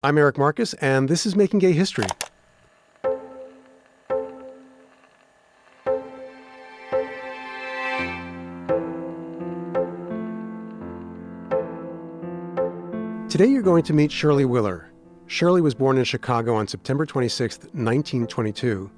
I'm Eric Marcus, and this is Making Gay History. Today you're going to meet Shirley Willer. Shirley was born in Chicago on September 26, 1922.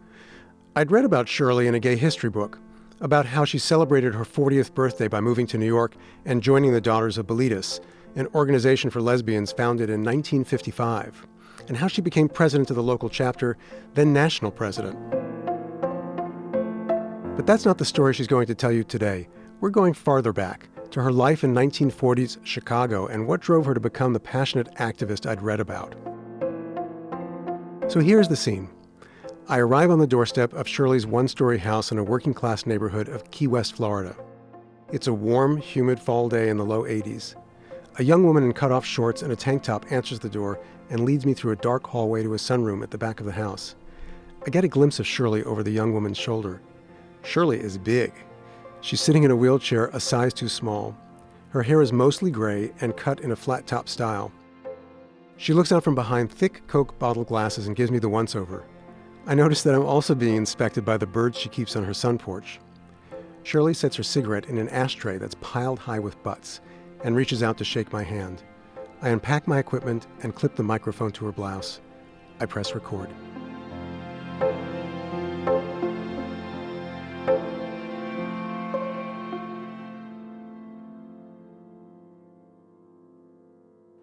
I'd read about Shirley in a gay history book, about how she celebrated her 40th birthday by moving to New York and joining the Daughters of Bilitis, an organization for lesbians founded in 1955, and how she became president of the local chapter, then national president. But that's not the story she's going to tell you today. We're going farther back, to her life in 1940s Chicago and what drove her to become the passionate activist I'd read about. So here's the scene. I arrive on the doorstep of Shirley's one-story house in a working-class neighborhood of Key West, Florida. It's a warm, humid fall day in the low 80s. A young woman in cut-off shorts and a tank top answers the door and leads me through a dark hallway to a sunroom at the back of the house. I get a glimpse of Shirley over the young woman's shoulder. Shirley is big. She's sitting in a wheelchair a size too small. Her hair is mostly gray and cut in a flat-top style. She looks out from behind thick Coke bottle glasses and gives me the once-over. I notice that I'm also being inspected by the birds she keeps on her sun porch. Shirley sets her cigarette in an ashtray that's piled high with butts and reaches out to shake my hand. I unpack my equipment and clip the microphone to her blouse. I press record.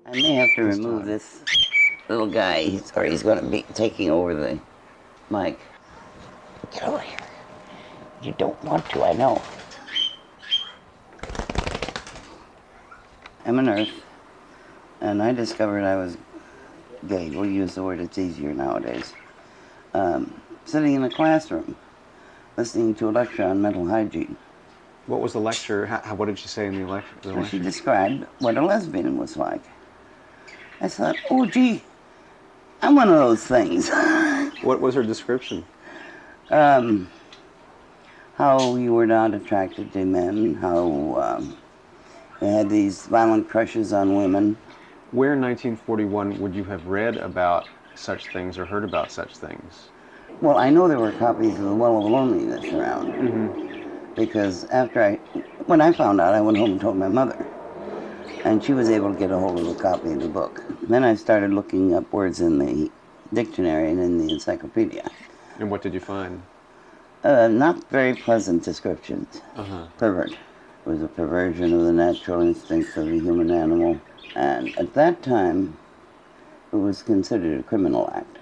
I may have to remove this little guy. He's going to be taking over the mic. Get over here. You don't want to, I know. I'm a nurse, and I discovered I was gay. We'll use the word, it's easier nowadays. Sitting in a classroom, listening to a lecture on mental hygiene. What was the lecture? What did she say in the lecture? She described what a lesbian was like. I thought, oh, gee, I'm one of those things. What was her description? How you were not attracted to men, how you had these violent crushes on women. Where in 1941 would you have read about such things or heard about such things? Well, I know there were copies of The Well of Loneliness around. Mm-hmm. Because when I found out, I went home and told my mother. And she was able to get a hold of a copy of the book. Then I started looking up words in the dictionary and in the encyclopedia. And what did you find? Not very pleasant descriptions. Uh-huh. Pervert. It was a perversion of the natural instincts of the human animal. And at that time, it was considered a criminal act.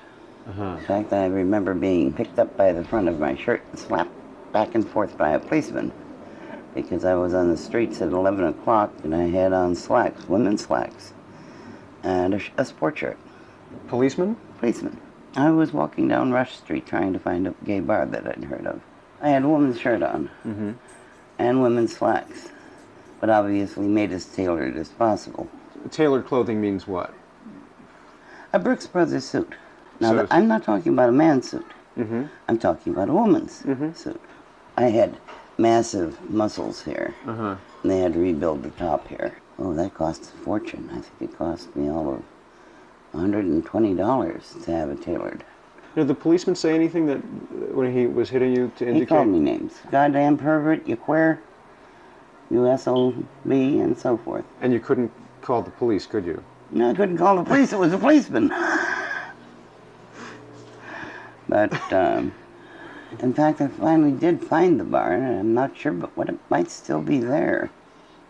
Uh-huh. In fact, I remember being picked up by the front of my shirt and slapped back and forth by a policeman because I was on the streets at 11 o'clock and I had on slacks, women's slacks, and a sport shirt. Policeman? Policeman. I was walking down Rush Street trying to find a gay bar that I'd heard of. I had a woman's shirt on, mm-hmm. and women's slacks, but obviously made as tailored as possible. Tailored clothing means what? A Brooks Brothers suit. Now, I'm not talking about a man's suit. Mm-hmm. I'm talking about a woman's suit. I had massive muscles here, and they had to rebuild the top here. Oh, that cost a fortune. I think it cost me all of $120 to have it tailored. Did the policeman say anything that when he was hitting you to indicate? He called me names. Goddamn pervert, you queer, you SOB, and so forth. And you couldn't call the police, could you? No, I couldn't call the police. It was a policeman. But, in fact, I finally did find the bar, and I'm not sure, but what it might still be there.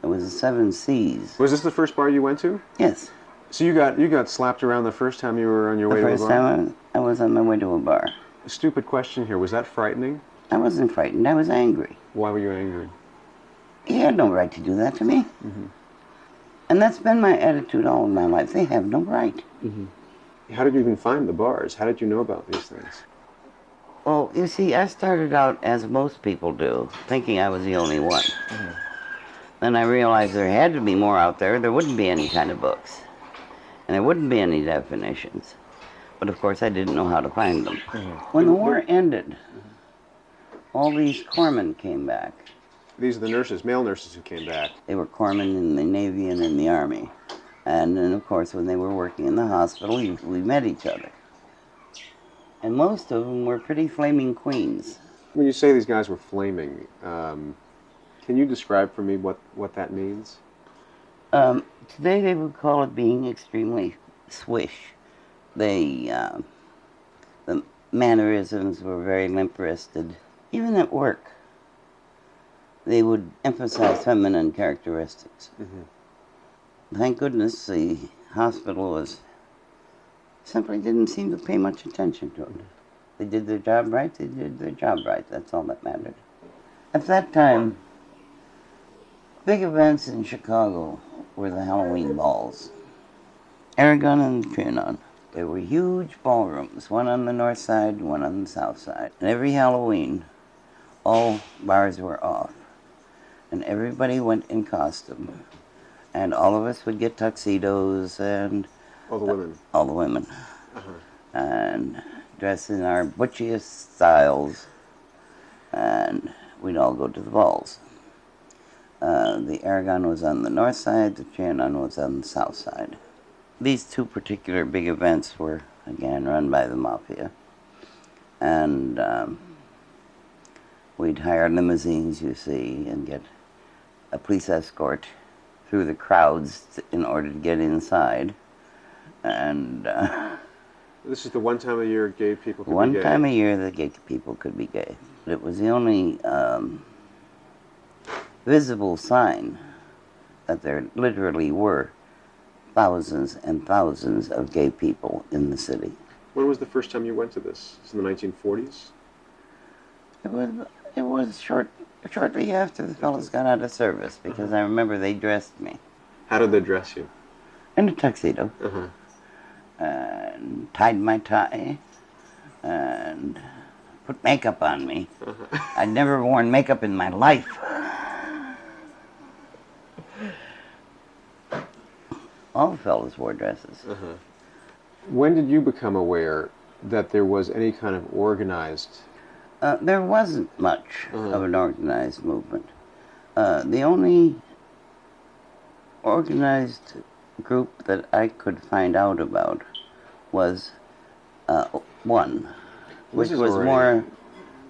It was a Seven Seas. Was this the first bar you went to? Yes. So you got slapped around the first time you were on your way to a bar? The first time I was on my way to a bar. A stupid question here. Was that frightening? I wasn't frightened. I was angry. Why were you angry? He had no right to do that to me. Mm-hmm. And that's been my attitude all of my life. They have no right. Mm-hmm. How did you even find the bars? How did you know about these things? Well, you see, I started out, as most people do, thinking I was the only one. Mm-hmm. Then I realized there had to be more out there. There wouldn't be any kind of books. And there wouldn't be any definitions. But of course, I didn't know how to find them. Mm-hmm. When the war ended, all these corpsmen came back. These are the nurses, male nurses who came back. They were corpsmen in the Navy and in the Army. And then, of course, when they were working in the hospital, we met each other. And most of them were pretty flaming queens. When you say these guys were flaming, can you describe for me what that means? Today they would call it being extremely swish. They, the mannerisms were very limp-wristed. Even at work, they would emphasize feminine characteristics. Mm-hmm. Thank goodness the hospital simply didn't seem to pay much attention to it. They did their job right, they did their job right. That's all that mattered. At that time, big events in Chicago were the Halloween balls. Aragon and Trianon. There were huge ballrooms, one on the north side, one on the south side. And every Halloween, all bars were off. And everybody went in costume. And all of us would get tuxedos and... All the women? All the women. Uh-huh. And dress in our butchiest styles. And we'd all go to the balls. The Aragon was on the north side, the Trianon was on the south side. These two particular big events were, again, run by the Mafia. And we'd hire limousines, you see, and get a police escort through the crowds in order to get inside. And this is the one time a year gay people could be gay? One time a year that gay people could be gay. It was the only visible sign that there literally were thousands and thousands of gay people in the city. When was the first time you went to this? It's in the 1940s? It was shortly after the fellas got out of service, because I remember they dressed me. How did they dress you? In a tuxedo. And tied my tie and put makeup on me. I'd never worn makeup in my life. All the fellas wore dresses. When did you become aware that there was any kind of organized... There wasn't much of an organized movement. The only organized group that I could find out about was one, which was more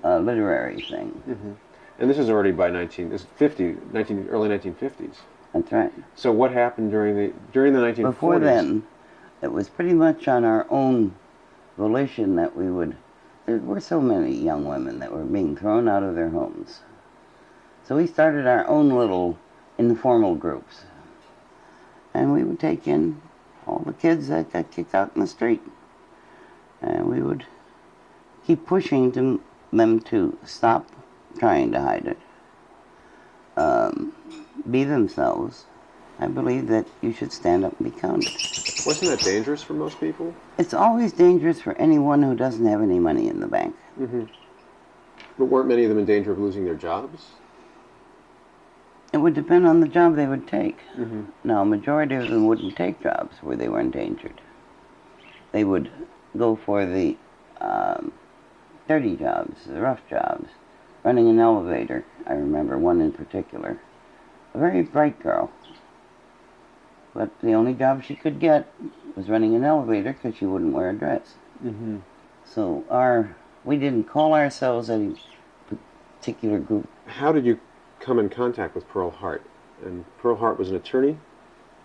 a literary thing. And this is already by early 1950s. That's right. So what happened during the 1940s? Before then, it was pretty much on our own volition that we would... There were so many young women that were being thrown out of their homes. So we started our own little informal groups. And we would take in all the kids that got kicked out in the street. And we would keep pushing them to stop trying to hide it. Be themselves. I believe that you should stand up and be counted. Wasn't that dangerous for most people? It's always dangerous for anyone who doesn't have any money in the bank. But weren't many of them in danger of losing their jobs? It would depend on the job they would take. Now, a majority of them wouldn't take jobs where they were endangered. They would go for the dirty jobs, the rough jobs. Running an elevator, I remember one in particular. A very bright girl. But the only job she could get was running an elevator because she wouldn't wear a dress. So we didn't call ourselves any particular group. How did you come in contact with Pearl Hart? And Pearl Hart was an attorney?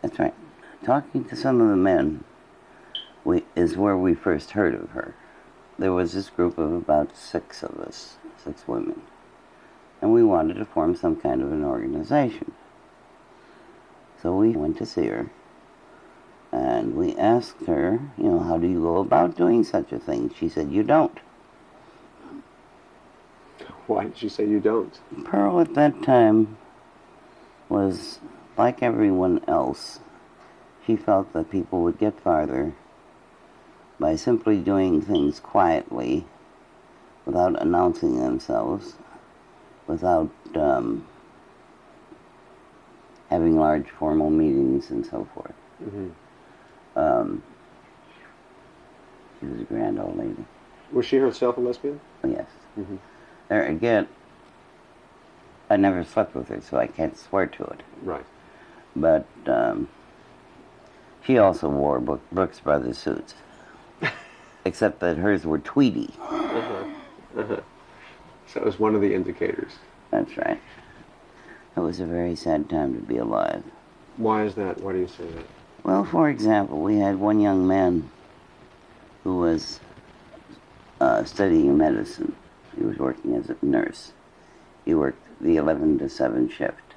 That's right. Talking to some of the men is where we first heard of her. There was this group of about 6 of us, 6 women. And we wanted to form some kind of an organization. So we went to see her, and we asked her, how do you go about doing such a thing? She said, you don't. Why did she say you don't? Pearl at that time was like everyone else. She felt that people would get farther by simply doing things quietly, without announcing themselves, without having large formal meetings and so forth. She was a grand old lady. Was she herself a lesbian? Oh, yes. There again, I never slept with her, so I can't swear to it. Right. But She also wore Brooks Brothers suits, except that hers were tweedy. So it was one of the indicators. That's right. It was a very sad time to be alive. Why is that? Why do you say that? Well, for example, we had one young man who was studying medicine. He was working as a nurse. He worked the 11 to 7 shift.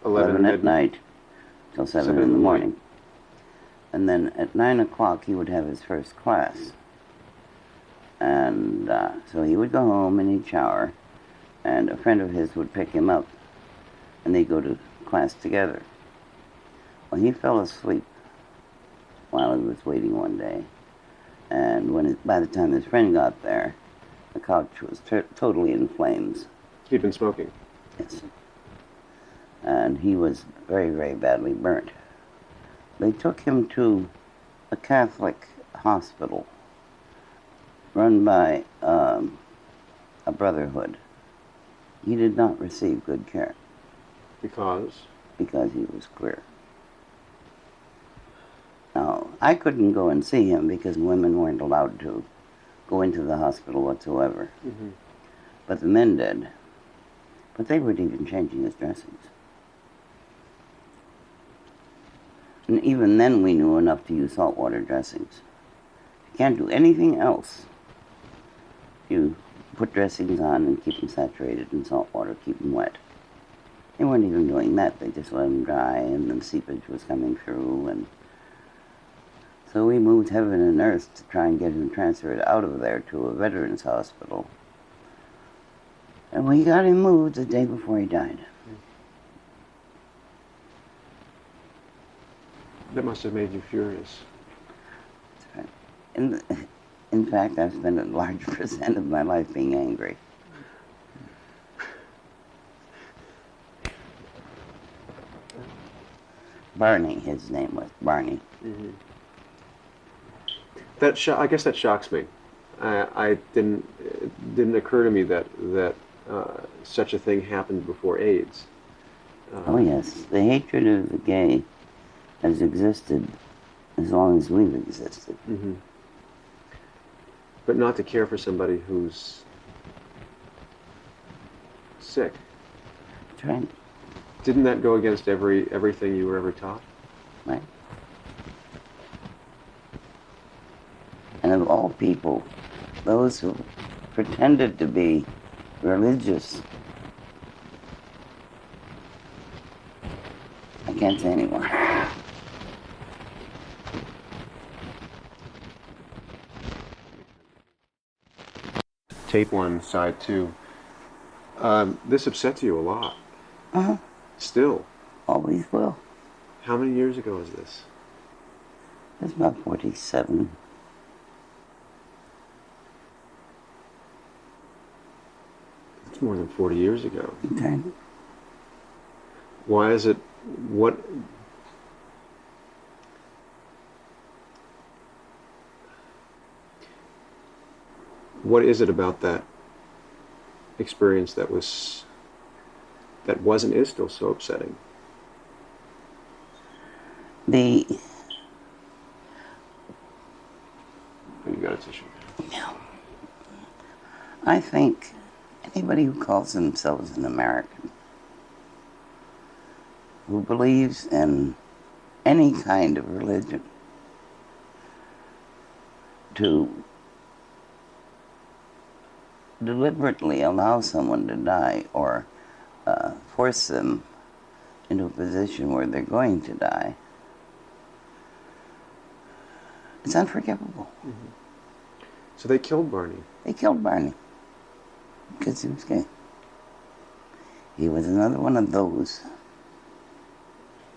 11 at night till 7 in the morning. And then at 9 o'clock he would have his first class. And so he would go home and he'd shower, and a friend of his would pick him up, and they'd go to class together. Well, he fell asleep while he was waiting one day, and by the time his friend got there, the couch was totally in flames. He'd been smoking. Yes. And he was very, very badly burnt. They took him to a Catholic hospital run by a brotherhood. He did not receive good care. Because? Because he was queer. Now, I couldn't go and see him because women weren't allowed to go into the hospital whatsoever. Mm-hmm. But the men did. But they weren't even changing his dressings. And even then we knew enough to use saltwater dressings. You can't do anything else. You put dressings on and keep them saturated in salt water, keep them wet. They weren't even doing that. They just let them dry, and then seepage was coming through. And so we moved heaven and earth to try and get him transferred out of there to a veterans hospital. And we got him moved the day before he died. That must have made you furious. That's right. In fact, I've spent a large percent of my life being angry. Barney, his name was Barney. Mm-hmm. I guess that shocks me. It didn't occur to me that such a thing happened before AIDS. Oh yes, the hatred of the gay has existed as long as we've existed. Mm-hmm. But not to care for somebody who's sick. That's right. Didn't that go against everything you were ever taught? Right. And of all people, those who pretended to be religious, I can't say anymore. Tape 1, side 2. This upsets you a lot. Uh-huh. Still. Always will. How many years ago was this? It's about 47. It's more than 40 years ago. Okay. Why is it, what is it about that experience that is still so upsetting? You got a tissue. I think anybody who calls themselves an American, who believes in any kind of religion, to deliberately allow someone to die or force them into a position where they're going to die, it's unforgivable. Mm-hmm. So they killed Barney. They killed Barney because he was gay. He was another one of those.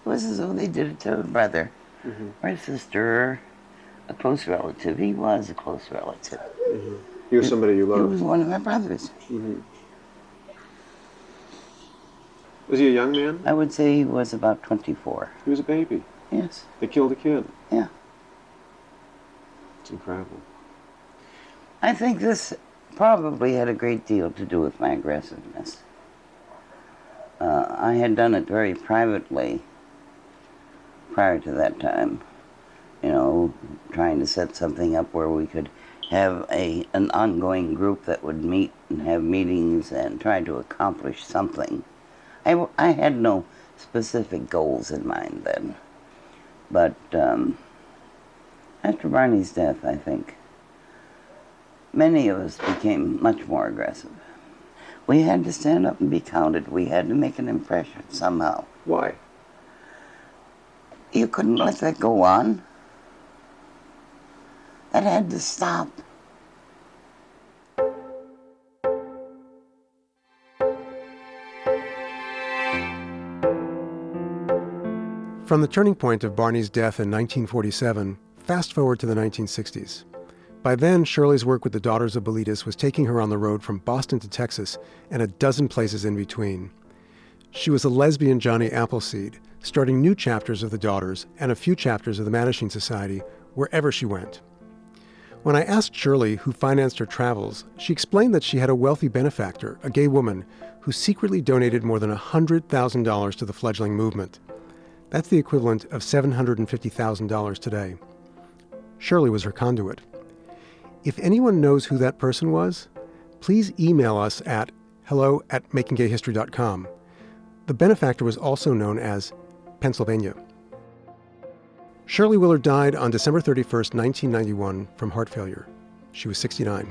It was as though they did it to a brother, mm-hmm, or a sister, or a close relative. He was a close relative. Mm-hmm. He was somebody you loved. He was one of my brothers. Mm-hmm. Was he a young man? I would say he was about 24. He was a baby. Yes. They killed a kid. Yeah. It's incredible. I think this probably had a great deal to do with my aggressiveness. I had done it very privately prior to that time, trying to set something up where we could have an ongoing group that would meet and have meetings and try to accomplish something. I had no specific goals in mind then, but after Barney's death, I think many of us became much more aggressive. We had to stand up and be counted. We had to make an impression somehow. Why? You couldn't let that go on. That had to stop. From the turning point of Barney's death in 1947, fast forward to the 1960s. By then, Shirley's work with the Daughters of Bilitis was taking her on the road from Boston to Texas and a dozen places in between. She was a lesbian Johnny Appleseed, starting new chapters of the Daughters and a few chapters of the Mattachine Society wherever she went. When I asked Shirley who financed her travels, she explained that she had a wealthy benefactor, a gay woman, who secretly donated more than $100,000 to the fledgling movement. That's the equivalent of $750,000 today. Shirley was her conduit. If anyone knows who that person was, please email us at hello@makinggayhistory.com. The benefactor was also known as Pennsylvania. Shirley Willer died on December 31st, 1991 from heart failure. She was 69.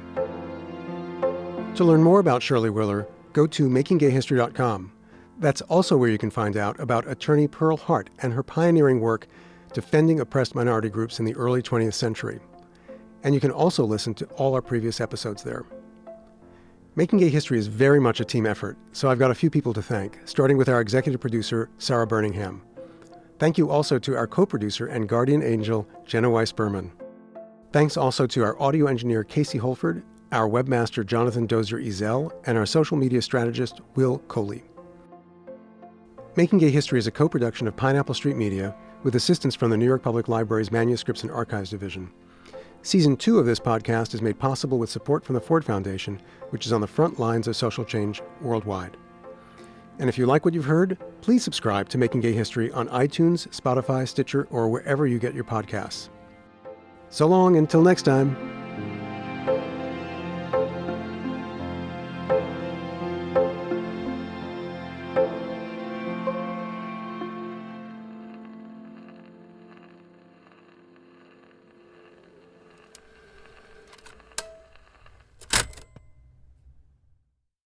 To learn more about Shirley Willer, go to makinggayhistory.com. That's also where you can find out about attorney Pearl Hart and her pioneering work defending oppressed minority groups in the early 20th century. And you can also listen to all our previous episodes there. Making Gay History is very much a team effort, so I've got a few people to thank, starting with our executive producer, Sarah Birmingham. Thank you also to our co-producer and guardian angel, Jenna Weiss-Berman. Thanks also to our audio engineer, Casey Holford, our webmaster, Jonathan Dozier-Ezel, and our social media strategist, Will Coley. Making Gay History is a co-production of Pineapple Street Media with assistance from the New York Public Library's Manuscripts and Archives Division. Season 2 of this podcast is made possible with support from the Ford Foundation, which is on the front lines of social change worldwide. And if you like what you've heard, please subscribe to Making Gay History on iTunes, Spotify, Stitcher, or wherever you get your podcasts. So long, until next time.